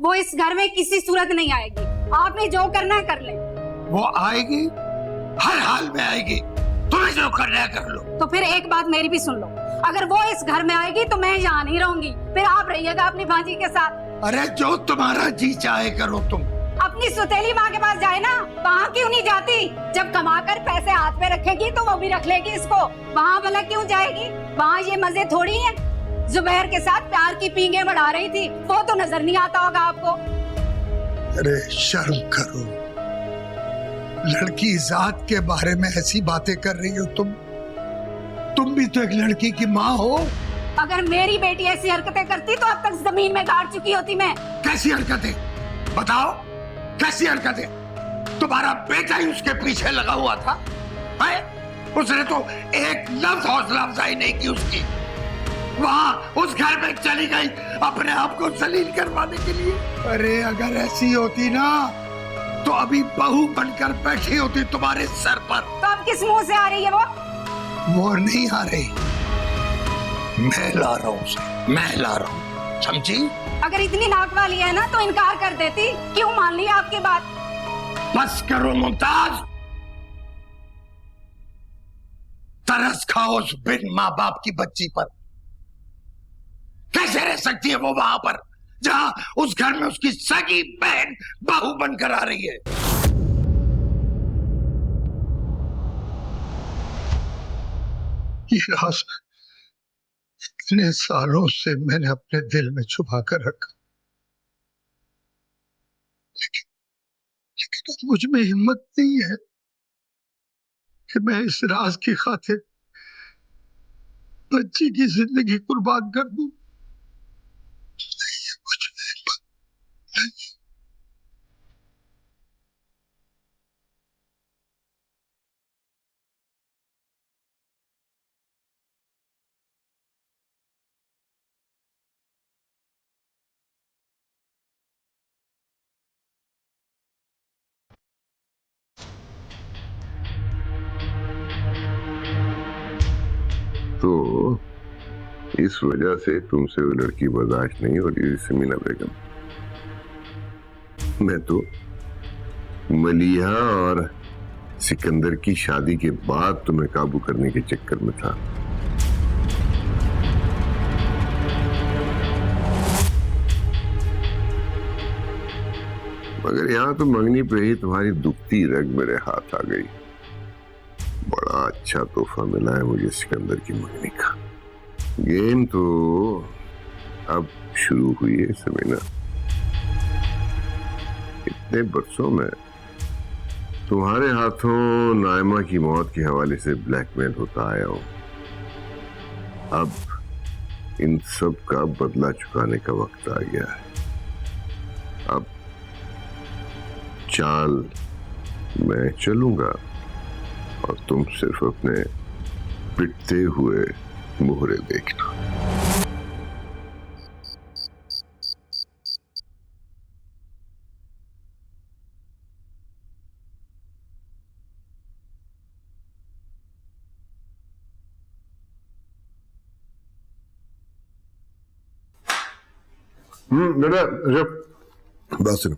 वो इस घर में किसी सूरत नहीं आएगी। आपने जो करना है कर ले। वो आएगी, हर हाल में आएगी। तुम्हें जो करना है कर लो। तो फिर एक बात मेरी भी सुन लो, अगर वो इस घर में आएगी तो मैं यहाँ नहीं रहूंगी, फिर आप रहिएगा अपनी भांजी के साथ। अरे जो तुम्हारा जी चाहे करो तुम। अपनी सुतेली माँ के पास जाए ना, वहाँ क्यों नहीं जाती? जब कमाकर पैसे हाथ में रखेगी तो वो भी रख लेगी इसको, वहाँ भला क्यों जाएगी? वहाँ ये मजे थोड़ी हैं। जुबैर के साथ प्यार की पींगे बढ़ा रही थी, वो तो नजर नहीं आता होगा आपको। अरे शर्म करो, लड़की जात के बारे में ऐसी बातें कर रही हो तुम भी तो एक लड़की की माँ हो। अगर मेरी बेटी ऐसी हरकतें करती तो अब तक जमीन में गाड़ चुकी होती मैं। कैसी हरकतें बताओ, कैसी हरकतें? तुम्हारा बेटा ही उसके पीछे लगा हुआ था है? उसने तो एक लफ्ज हौसला अफजाई नहीं की उसकी। वहां उस घर में चली गई अपने आप को जलील करवाने के लिए। अरे अगर ऐसी होती ना तो अभी बहू बनकर बैठी होती तुम्हारे सर पर। तो अब किस मुंह से आ रही है वो नहीं आ रही, मैं ला रहा हूँ उसे, मैं ला रहा हूँ, समझी? अगर इतनी नाक वाली है ना तो इनकार कर देती, क्यों मान ली आपकी बात? बस करो मुमताज, तरस खाओ उस बिन माँ बाप की बच्ची पर। कैसे रह सकती है वो वहां पर जहां उस घर में उसकी सगी बहन बहू बनकर आ रही है? ये राज इतने सालों से मैंने अपने दिल में छुपा कर रखा, लेकिन अब मुझ में हिम्मत नहीं है कि मैं इस राज की खातिर बच्ची की जिंदगी कुर्बान कर दूं। तो इस वजह से तुमसे वो लड़की बर्दाश्त नहीं हो रही समीना बेगम। मैं तो मलिहा और सिकंदर की शादी के बाद तुम्हें काबू करने के चक्कर में था। मगर यहाँ तो मंगनी पे ही तुम्हारी दुखती रग मेरे हाथ आ गई। बड़ा अच्छा तोहफा मिला है मुझे सिकंदर की मंगनी का। गेम तो अब शुरू हुई है समीना। इतने बरसों में तुम्हारे हाथों नाइमा की मौत के हवाले से ब्लैकमेल होता आया हूं। अब इन सब का बदला चुकाने का वक्त आ गया है। अब चाल मैं चलूंगा और तुम सिर्फ अपने पिटते हुए मुहरे देखना। बेटा बात सुनो।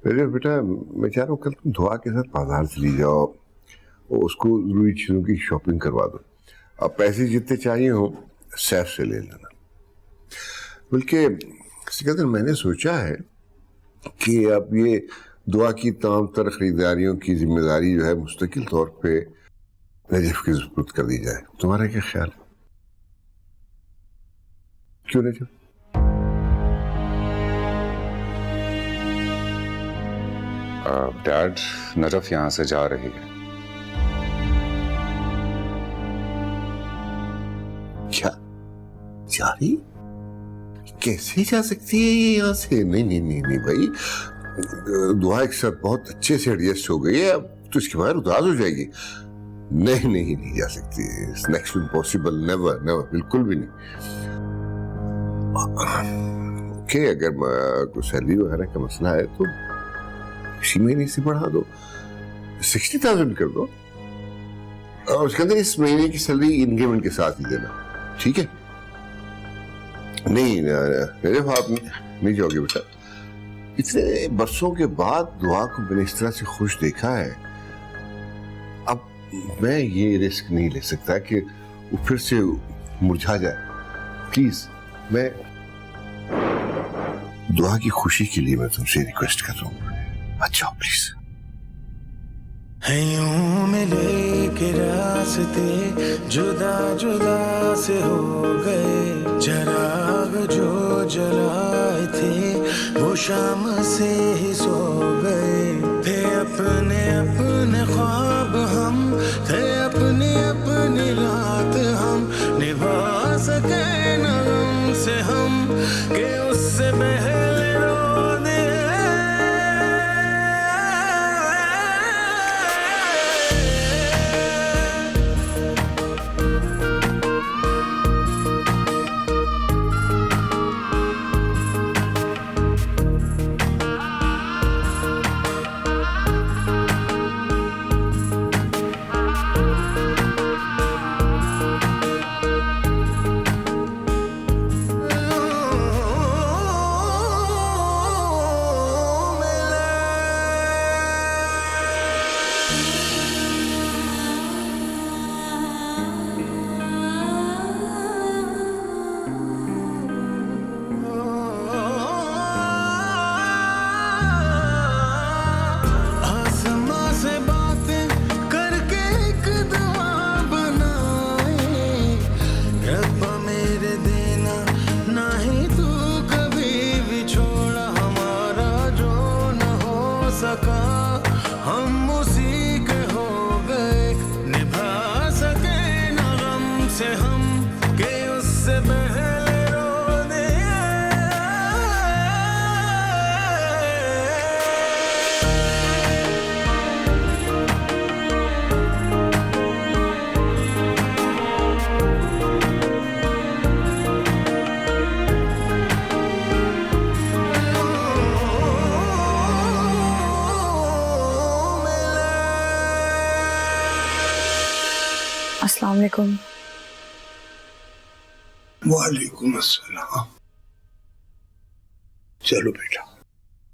बेटा मैं चाह रहा हूँ कल तुम धुआ के साथ बाजार चली जाओ और उसको जरूरी चीजों की शॉपिंग करवा दो। अब पैसे जितने चाहिए हो सैफ से ले लेना। बल्कि सिकंदर मैंने सोचा है कि अब ये दुआ की तमाम तर खरीदारियों की जिम्मेदारी जो है मुस्तकिल तौर पे नजफ की सुपुर्द कर दी जाए। तुम्हारा क्या ख्याल है? क्यों नजफ? डैड नजफ यहाँ से जा रही है। क्या जा रही? कैसे जा सकती है ये यहाँ से? नहीं नहीं नहीं नहीं भाई, दुआ के साथ बहुत अच्छे से एडजस्ट हो गई है, अब तो इसके बाद उदास हो जाएगी। नहीं नहीं नहीं जा सकती, it's next impossible, never never, बिल्कुल भी नहीं। ओके, अगर कोई सैलरी वगैरह का मसला है तो इसी महीने से बढ़ा दो, 60,000 कर दो। और उसके अंदर इस महीने की सैलरी इंक्रीमेंट के साथ ही देना, ठीक है? नहीं नजफ, आप नहीं जाओगे बेटा। इतने बरसों के बाद दुआ को मैंने इस तरह से खुश देखा है। अब मैं ये रिस्क नहीं ले सकता कि वो फिर से मुरझा जाए। प्लीज, मैं दुआ की खुशी के लिए मैं तुमसे रिक्वेस्ट कर रहा हूँ, अच्छा प्लीज। यूं मिले के रास्ते जुदा जुदा से हो गए, चराग जो जलाए थे वो शाम से ही सो गए। थे अपने अपने ख्वाब हम, थे अपनी अपनी रात हम, निभा सके न उनसे हम कि उससे पहले रो दे। हम उसी के हो गए, निभा सके न गम से हम कि उससे पहले रो दे। अस्सलाम वालेकुम। वालेकुम अस्सलाम। चलो बेटा।